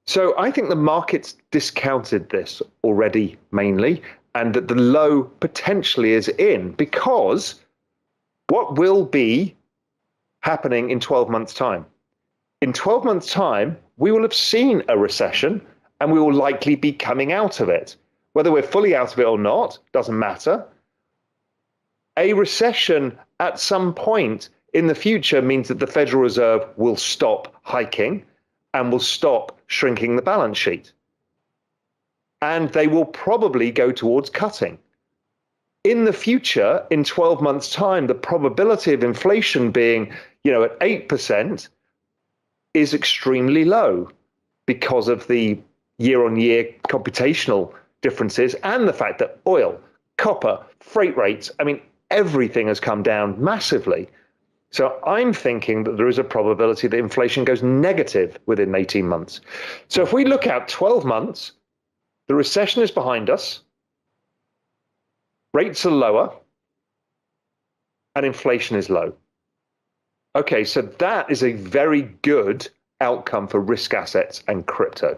So I think the market's discounted this already mainly, and that the low potentially is in because what will be happening in 12 months' time? In 12 months' time, we will have seen a recession and we will likely be coming out of it. Whether we're fully out of it or not, doesn't matter. A recession at some point in the future means that the Federal Reserve will stop hiking and will stop shrinking the balance sheet. And they will probably go towards cutting. In the future, in 12 months' time, the probability of inflation being, at 8% is extremely low because of the year-on-year computational differences and the fact that oil, copper, freight rates, everything has come down massively. So I'm thinking that there is a probability that inflation goes negative within 18 months. So if we look out 12 months, the recession is behind us, rates are lower, and inflation is low. Okay, so that is a very good outcome for risk assets and crypto.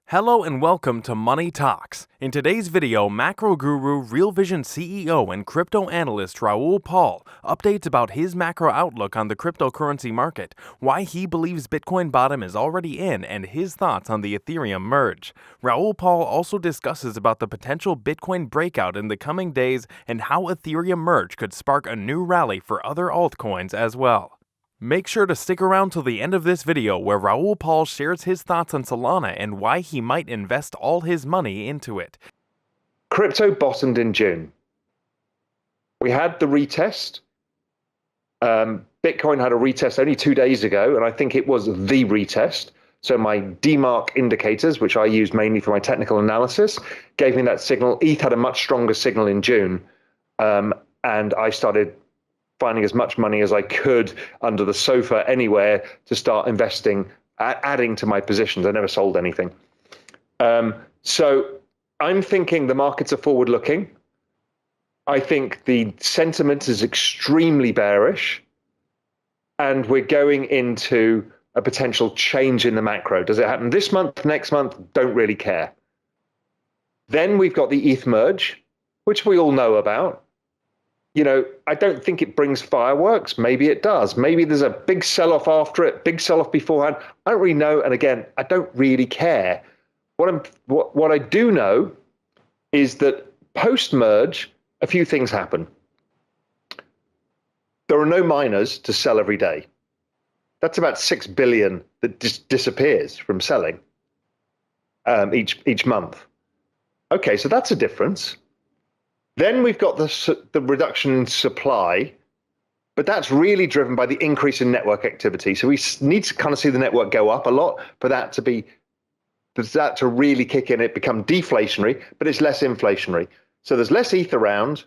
Hello and welcome to Money Talks. In today's video, macro guru, Real Vision CEO, and crypto analyst Raoul Pal updates about his macro outlook on the cryptocurrency market, why he believes Bitcoin bottom is already in, and his thoughts on the Ethereum merge. Raoul Pal also discusses about the potential Bitcoin breakout in the coming days and how Ethereum merge could spark a new rally for other altcoins as well. Make sure to stick around till the end of this video where Raoul Pal shares his thoughts on Solana and why he might invest all his money into it. Crypto bottomed in June. We had the retest. Bitcoin had a retest only 2 days ago, and I think it was the retest. So my DMARC indicators, which I use mainly for my technical analysis, gave me that signal. ETH had a much stronger signal in June, and I started finding as much money as I could under the sofa anywhere to start investing, adding to my positions. I never sold anything. So I'm thinking the markets are forward looking. I think the sentiment is extremely bearish, and we're going into a potential change in the macro. Does it happen this month, next month? Don't really care. Then we've got the ETH merge, which we all know about. I don't think it brings fireworks. Maybe it does. Maybe there's a big sell-off after it, big sell-off beforehand. I don't really know. And again, I don't really care. What I do know is that post-merge, a few things happen. There are no miners to sell every day. That's about 6 billion that disappears from selling each month. Okay, so that's a difference. Then we've got the reduction in supply, but that's really driven by the increase in network activity. So we need to kind of see the network go up a lot for that to really kick in. It become deflationary, but it's less inflationary. So there's less ETH around,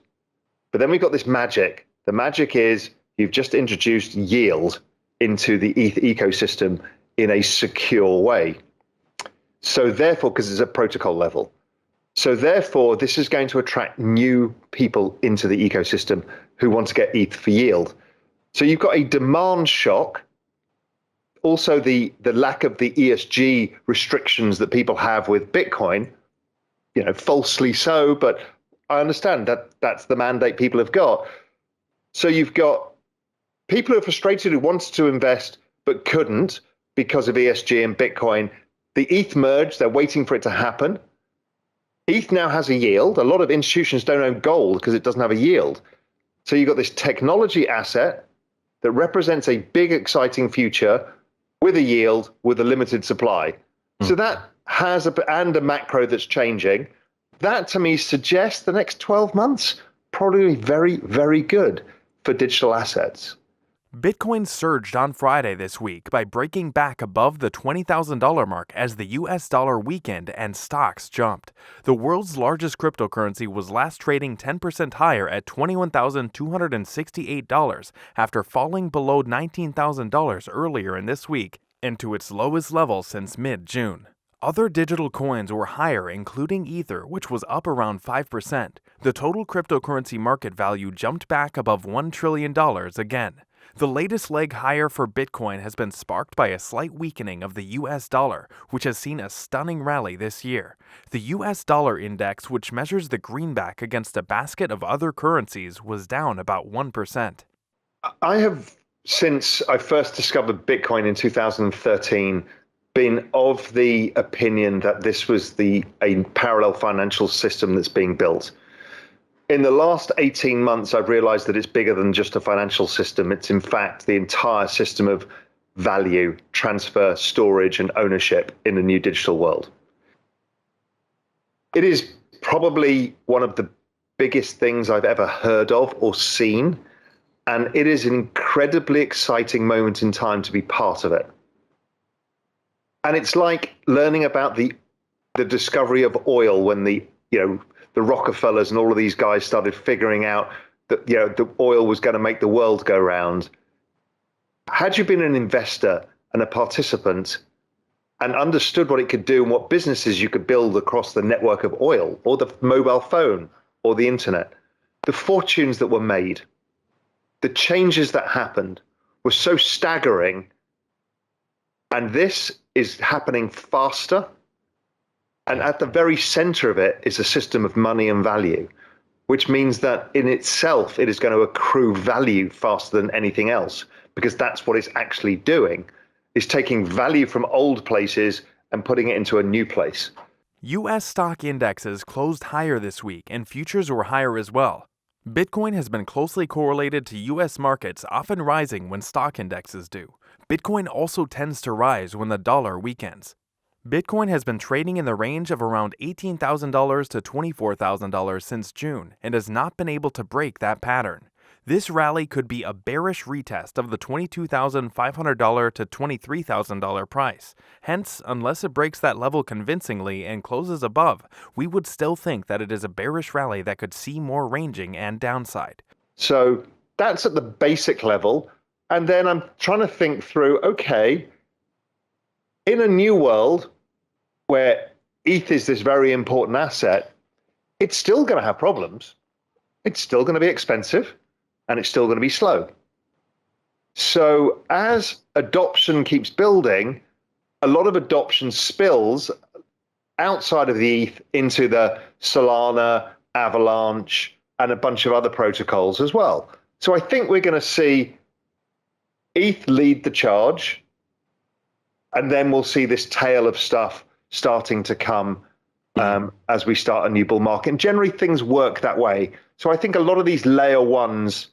but then we've got this magic. The magic is you've just introduced yield into the ETH ecosystem in a secure way. So therefore, because it's a protocol level. So therefore, this is going to attract new people into the ecosystem who want to get ETH for yield. So you've got a demand shock. Also, the lack of the ESG restrictions that people have with Bitcoin, falsely so, but I understand that that's the mandate people have got. So you've got people who are frustrated who wanted to invest but couldn't because of ESG and Bitcoin. The ETH merge, they're waiting for it to happen. ETH now has a yield. A lot of institutions don't own gold because it doesn't have a yield. So you've got this technology asset that represents a big, exciting future with a yield, with a limited supply. So that has and a macro that's changing. That to me suggests the next 12 months probably very, very good for digital assets. Bitcoin surged on Friday this week by breaking back above the $20,000 mark as the US dollar weakened and stocks jumped. The world's largest cryptocurrency was last trading 10% higher at $21,268 after falling below $19,000 earlier in this week and to its lowest level since mid-June. Other digital coins were higher, including Ether, which was up around 5%. The total cryptocurrency market value jumped back above $1 trillion again. The latest leg higher for Bitcoin has been sparked by a slight weakening of the US dollar, which has seen a stunning rally this year. The US dollar index, which measures the greenback against a basket of other currencies, was down about 1%. I have, since I first discovered Bitcoin in 2013, been of the opinion that this was a parallel financial system that's being built. In the last 18 months, I've realized that it's bigger than just a financial system. It's in fact the entire system of value, transfer, storage, and ownership in a new digital world. It is probably one of the biggest things I've ever heard of or seen, and it is an incredibly exciting moment in time to be part of it. And it's like learning about the discovery of oil when the Rockefellers and all of these guys started figuring out that the oil was going to make the world go round. Had you been an investor and a participant and understood what it could do and what businesses you could build across the network of oil or the mobile phone or the internet, the fortunes that were made, the changes that happened were so staggering. And this is happening faster. And at the very center of it is a system of money and value, which means that in itself, it is going to accrue value faster than anything else, because that's what it's actually doing, is taking value from old places and putting it into a new place. U.S. stock indexes closed higher this week, and futures were higher as well. Bitcoin has been closely correlated to U.S. markets, often rising when stock indexes do. Bitcoin also tends to rise when the dollar weakens. Bitcoin has been trading in the range of around $18,000 to $24,000 since June and has not been able to break that pattern. This rally could be a bearish retest of the $22,500 to $23,000 price. Hence, unless it breaks that level convincingly and closes above, we would still think that it is a bearish rally that could see more ranging and downside. So that's at the basic level. And then I'm trying to think through, okay, in a new world where ETH is this very important asset, it's still going to have problems. It's still going to be expensive, and it's still going to be slow. So as adoption keeps building, a lot of adoption spills outside of the ETH into the Solana, Avalanche, and a bunch of other protocols as well. So I think we're going to see ETH lead the charge, and then we'll see this tail of stuff starting to come as we start a new bull market. And generally things work that way. So I think a lot of these layer ones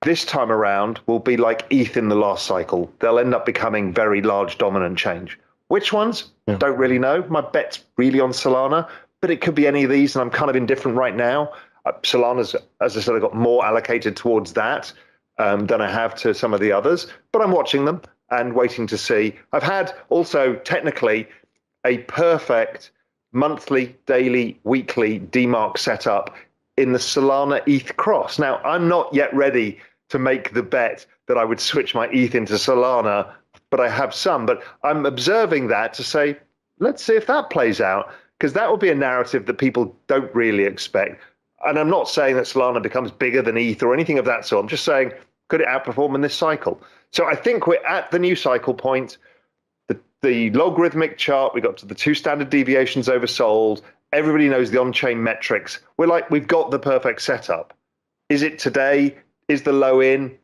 this time around will be like ETH in the last cycle. They'll end up becoming very large dominant change. Which ones? Yeah. Don't really know. My bet's really on Solana, but it could be any of these, and I'm kind of indifferent right now. Solana's, as I said, I got more allocated towards that than I have to some of the others, but I'm watching them and waiting to see. I've had also technically a perfect monthly, daily, weekly DMARC setup in the Solana ETH cross. Now, I'm not yet ready to make the bet that I would switch my ETH into Solana, but I have some. But I'm observing that to say, let's see if that plays out, because that will be a narrative that people don't really expect. And I'm not saying that Solana becomes bigger than ETH or anything of that sort. I'm just saying, could it outperform in this cycle? So I think we're at the new cycle point. The logarithmic chart, we got to the 2 standard deviations oversold. Everybody knows the on-chain metrics. We've got the perfect setup. Is it today? Is the low in?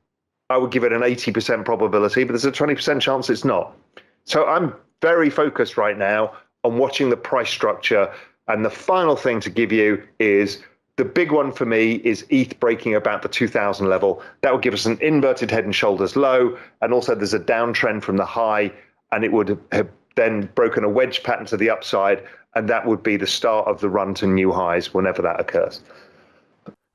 I would give it an 80% probability, but there's a 20% chance it's not. So I'm very focused right now on watching the price structure. And the final thing to give you is the big one for me is ETH breaking about the 2000 level. That would give us an inverted head and shoulders low. And also there's a downtrend from the high, and it would have then broken a wedge pattern to the upside. And that would be the start of the run to new highs whenever that occurs.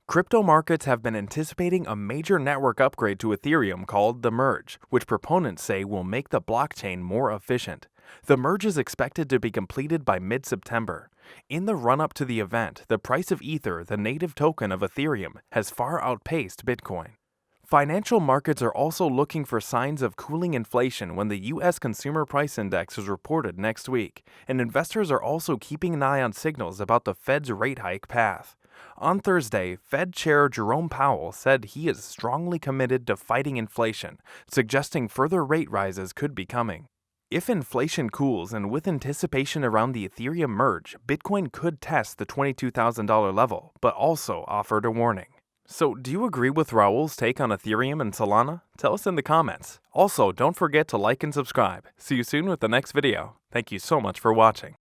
Crypto markets have been anticipating a major network upgrade to Ethereum called the Merge, which proponents say will make the blockchain more efficient. The merge is expected to be completed by mid-September. In the run-up to the event, the price of Ether, the native token of Ethereum, has far outpaced Bitcoin. Financial markets are also looking for signs of cooling inflation when the U.S. Consumer Price Index is reported next week, and investors are also keeping an eye on signals about the Fed's rate hike path. On Thursday, Fed Chair Jerome Powell said he is strongly committed to fighting inflation, suggesting further rate rises could be coming. If inflation cools and with anticipation around the Ethereum merge, Bitcoin could test the $22,000 level, but also offered a warning. So, do you agree with Raoul's take on Ethereum and Solana? Tell us in the comments. Also, don't forget to like and subscribe. See you soon with the next video. Thank you so much for watching.